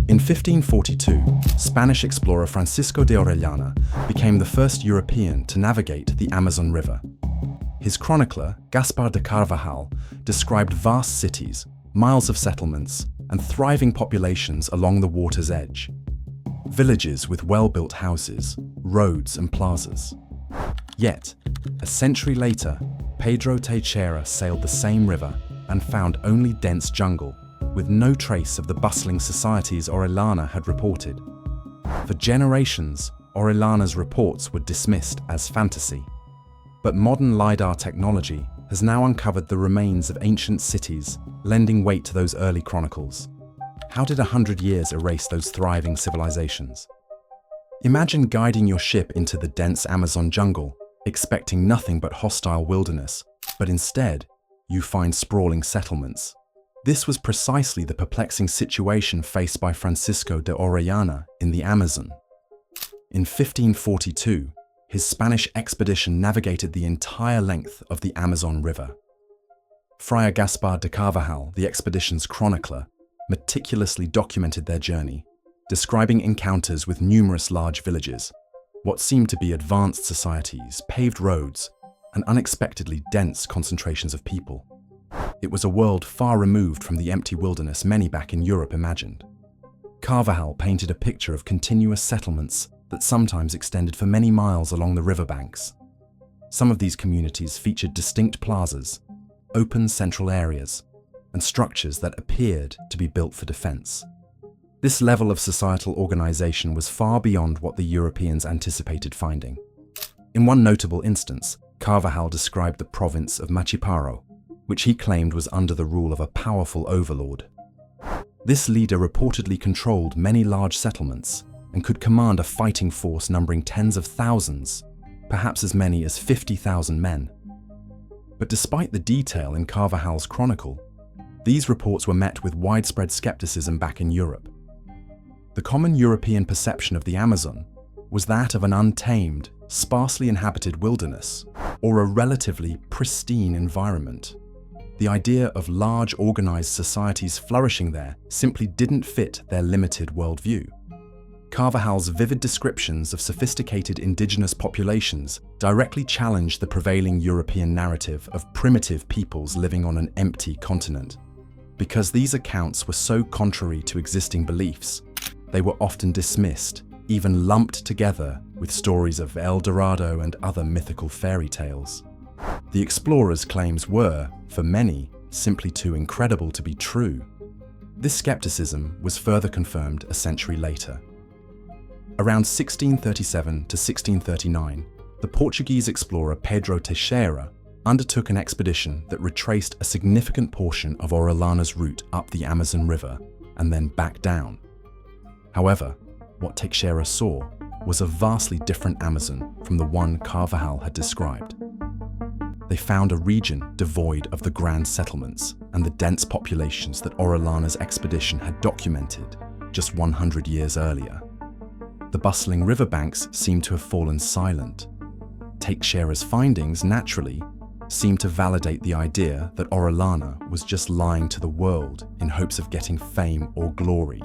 In 1542, Spanish explorer Francisco de Orellana became the first European to navigate the Amazon River. His chronicler, Gaspar de Carvajal, described vast cities, miles of settlements, and thriving populations along the water's edge. Villages with well-built houses, roads, and plazas. Yet, a century later, Pedro Teixeira sailed the same river and found only dense jungle, with no trace of the bustling societies Orellana had reported. For generations, Orellana's reports were dismissed as fantasy. But modern LiDAR technology has now uncovered the remains of ancient cities, lending weight to those early chronicles. How did 100 years erase those thriving civilizations? Imagine guiding your ship into the dense Amazon jungle, expecting nothing but hostile wilderness, but instead, you find sprawling settlements. This was precisely the perplexing situation faced by Francisco de Orellana in the Amazon. In 1542, his Spanish expedition navigated the entire length of the Amazon River. Friar Gaspar de Carvajal, the expedition's chronicler, meticulously documented their journey, describing encounters with numerous large villages, what seemed to be advanced societies, paved roads, and unexpectedly dense concentrations of people. It was a world far removed from the empty wilderness many back in Europe imagined. Carvajal painted a picture of continuous settlements that sometimes extended for many miles along the riverbanks. Some of these communities featured distinct plazas, open central areas, and structures that appeared to be built for defense. This level of societal organization was far beyond what the Europeans anticipated finding. In one notable instance, Carvajal described the province of Machiparo, which he claimed was under the rule of a powerful overlord. This leader reportedly controlled many large settlements and could command a fighting force numbering tens of thousands, perhaps as many as 50,000 men. But despite the detail in Carvajal's chronicle, these reports were met with widespread skepticism back in Europe. The common European perception of the Amazon was that of an untamed, sparsely inhabited wilderness, or a relatively pristine environment. The idea of large organized societies flourishing there simply didn't fit their limited worldview. Carvajal's vivid descriptions of sophisticated indigenous populations directly challenged the prevailing European narrative of primitive peoples living on an empty continent. Because these accounts were so contrary to existing beliefs, they were often dismissed, even lumped together with stories of El Dorado and other mythical fairy tales. The explorers' claims were, for many, simply too incredible to be true. This skepticism was further confirmed a century later. Around 1637 to 1639, the Portuguese explorer Pedro Teixeira undertook an expedition that retraced a significant portion of Orellana's route up the Amazon River and then back down. However, what Teixeira saw was a vastly different Amazon from the one Carvajal had described. They found a region devoid of the grand settlements and the dense populations that Orellana's expedition had documented just 100 years earlier. The bustling riverbanks seemed to have fallen silent. Teixeira's findings, naturally, seemed to validate the idea that Orellana was just lying to the world in hopes of getting fame or glory.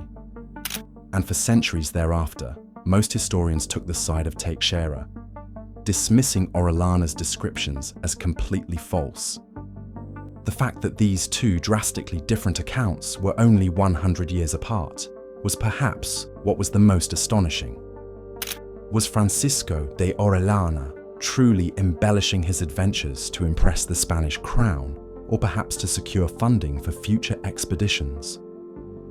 And for centuries thereafter, most historians took the side of Teixeira, dismissing Orellana's descriptions as completely false. The fact that these two drastically different accounts were only 100 years apart was perhaps what was the most astonishing. Was Francisco de Orellana truly embellishing his adventures to impress the Spanish crown, or perhaps to secure funding for future expeditions?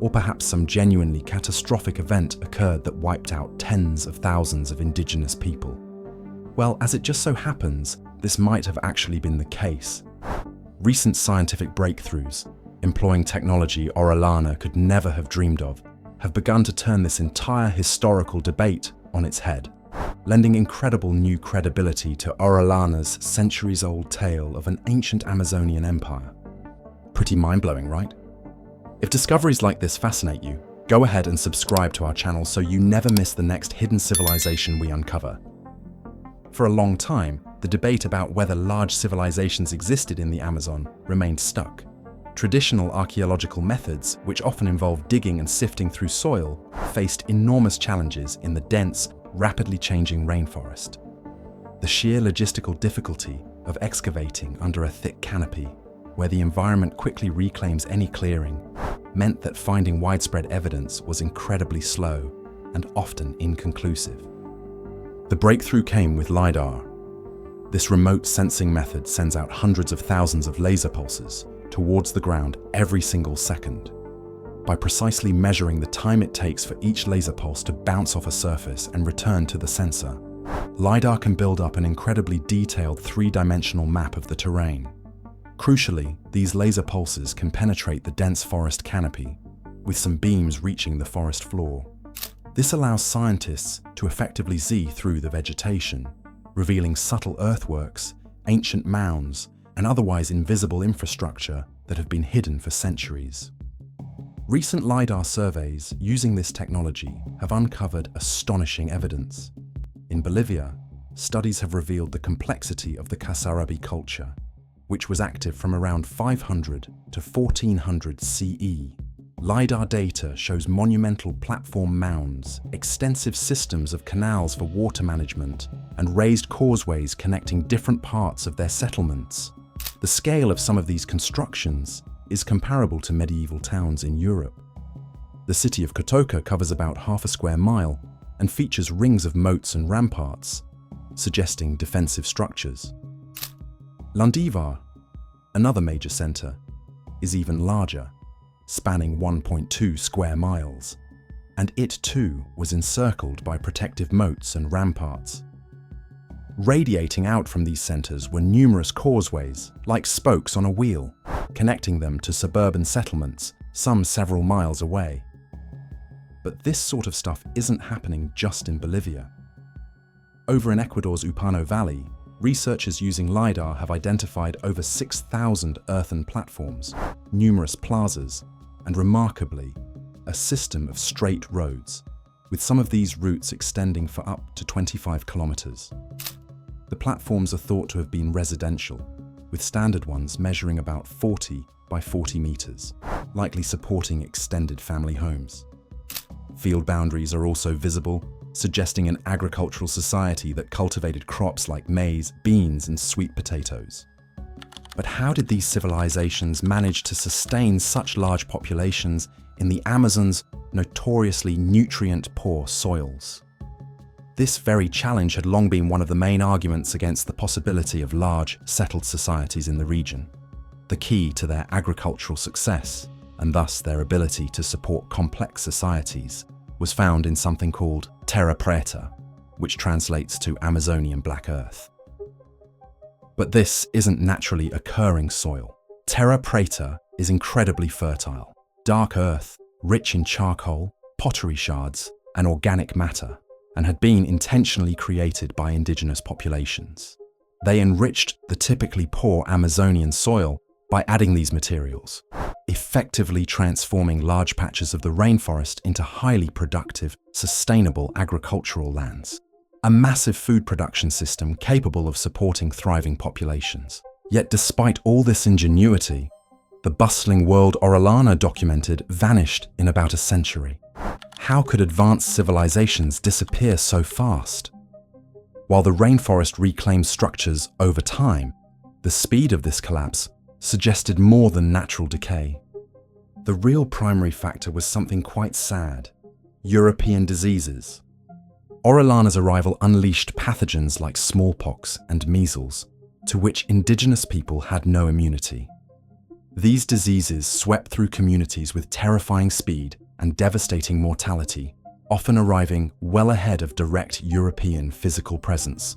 Or perhaps some genuinely catastrophic event occurred that wiped out tens of thousands of indigenous people? Well, as it just so happens, this might have actually been the case. Recent scientific breakthroughs, employing technology Orellana could never have dreamed of, have begun to turn this entire historical debate on its head, lending incredible new credibility to Orellana's centuries-old tale of an ancient Amazonian empire. Pretty mind-blowing, right? If discoveries like this fascinate you, go ahead and subscribe to our channel so you never miss the next hidden civilization we uncover. For a long time, the debate about whether large civilizations existed in the Amazon remained stuck. Traditional archaeological methods, which often involve digging and sifting through soil, faced enormous challenges in the dense, rapidly changing rainforest. The sheer logistical difficulty of excavating under a thick canopy, where the environment quickly reclaims any clearing, meant that finding widespread evidence was incredibly slow and often inconclusive. The breakthrough came with LiDAR. This remote sensing method sends out hundreds of thousands of laser pulses towards the ground every single second. By precisely measuring the time it takes for each laser pulse to bounce off a surface and return to the sensor, LiDAR can build up an incredibly detailed three-dimensional map of the terrain. Crucially, these laser pulses can penetrate the dense forest canopy, with some beams reaching the forest floor. This allows scientists to effectively see through the vegetation, revealing subtle earthworks, ancient mounds, and otherwise invisible infrastructure that have been hidden for centuries. Recent LiDAR surveys using this technology have uncovered astonishing evidence. In Bolivia, studies have revealed the complexity of the Casarabi culture, which was active from around 500 to 1400 CE. LiDAR data shows monumental platform mounds, extensive systems of canals for water management, and raised causeways connecting different parts of their settlements. The scale of some of these constructions is comparable to medieval towns in Europe. The city of Kotoka covers about half a square mile and features rings of moats and ramparts, suggesting defensive structures. Lundivar, another major center, is even larger, spanning 1.2 square miles, and it too was encircled by protective moats and ramparts. Radiating out from these centers were numerous causeways, like spokes on a wheel, connecting them to suburban settlements, some several miles away. But this sort of stuff isn't happening just in Bolivia. Over in Ecuador's Upano Valley, researchers using LiDAR have identified over 6,000 earthen platforms, numerous plazas, and remarkably, a system of straight roads, with some of these routes extending for up to 25 kilometers. The platforms are thought to have been residential, with standard ones measuring about 40 by 40 meters, likely supporting extended family homes. Field boundaries are also visible, suggesting an agricultural society that cultivated crops like maize, beans, and sweet potatoes. But how did these civilizations manage to sustain such large populations in the Amazon's notoriously nutrient-poor soils? This very challenge had long been one of the main arguments against the possibility of large, settled societies in the region. The key to their agricultural success, and thus their ability to support complex societies, was found in something called terra preta, which translates to Amazonian black earth. But this isn't naturally occurring soil. Terra preta is incredibly fertile, dark earth, rich in charcoal, pottery shards, and organic matter, and had been intentionally created by indigenous populations. They enriched the typically poor Amazonian soil by adding these materials, effectively transforming large patches of the rainforest into highly productive, sustainable agricultural lands. A massive food production system capable of supporting thriving populations. Yet despite all this ingenuity, the bustling world Orellana documented vanished in about a century. How could advanced civilizations disappear so fast? While the rainforest reclaimed structures over time, the speed of this collapse suggested more than natural decay. The real primary factor was something quite sad: European diseases. Orellana's arrival unleashed pathogens like smallpox and measles, to which indigenous people had no immunity. These diseases swept through communities with terrifying speed and devastating mortality, often arriving well ahead of direct European physical presence.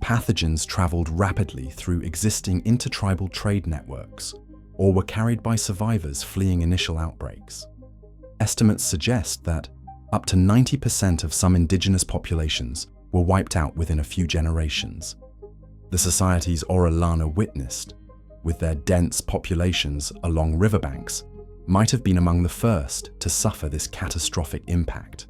Pathogens traveled rapidly through existing intertribal trade networks, or were carried by survivors fleeing initial outbreaks. Estimates suggest that up to 90% of some indigenous populations were wiped out within a few generations. The societies Orellana witnessed, with their dense populations along riverbanks, might have been among the first to suffer this catastrophic impact.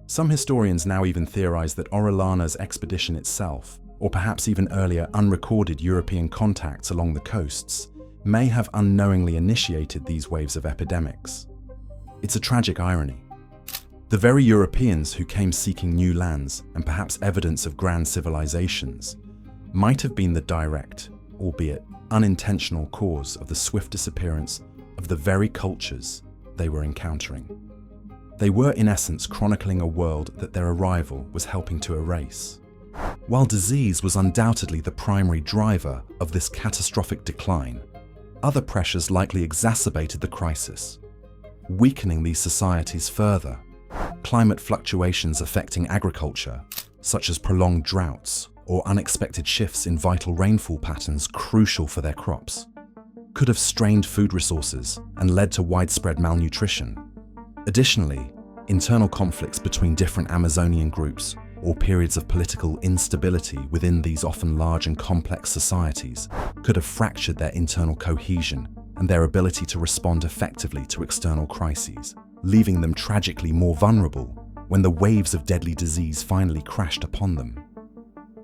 Some historians now even theorize that Orellana's expedition itself, or perhaps even earlier unrecorded European contacts along the coasts, may have unknowingly initiated these waves of epidemics. It's a tragic irony. The very Europeans who came seeking new lands and perhaps evidence of grand civilizations might have been the direct, albeit unintentional cause of the swift disappearance of the very cultures they were encountering. They were in essence chronicling a world that their arrival was helping to erase. While disease was undoubtedly the primary driver of this catastrophic decline, other pressures likely exacerbated the crisis, weakening these societies further. Climate fluctuations affecting agriculture, such as prolonged droughts or unexpected shifts in vital rainfall patterns crucial for their crops, could have strained food resources and led to widespread malnutrition. Additionally, internal conflicts between different Amazonian groups or periods of political instability within these often large and complex societies could have fractured their internal cohesion and their ability to respond effectively to external crises, leaving them tragically more vulnerable when the waves of deadly disease finally crashed upon them.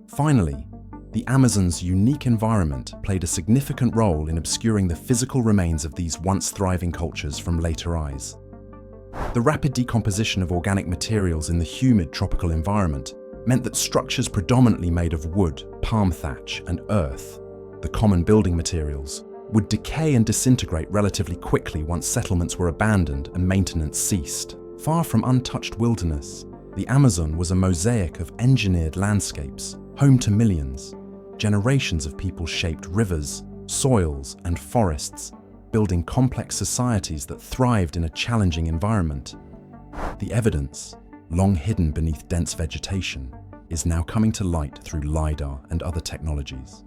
Finally, the Amazon's unique environment played a significant role in obscuring the physical remains of these once thriving cultures from later eyes. The rapid decomposition of organic materials in the humid tropical environment meant that structures predominantly made of wood, palm thatch, and earth, the common building materials, would decay and disintegrate relatively quickly once settlements were abandoned and maintenance ceased. Far from untouched wilderness, the Amazon was a mosaic of engineered landscapes, home to millions. Generations of people shaped rivers, soils, and forests, building complex societies that thrived in a challenging environment. The evidence, long hidden beneath dense vegetation, is now coming to light through LiDAR and other technologies.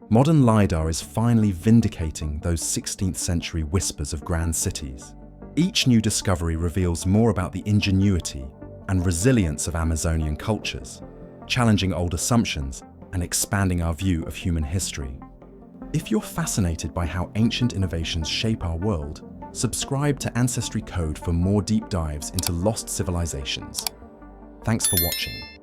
Modern LiDAR is finally vindicating those 16th century whispers of grand cities. Each new discovery reveals more about the ingenuity and resilience of Amazonian cultures, challenging old assumptions and expanding our view of human history. If you're fascinated by how ancient innovations shape our world, subscribe to Ancestry Code for more deep dives into lost civilizations. Thanks for watching.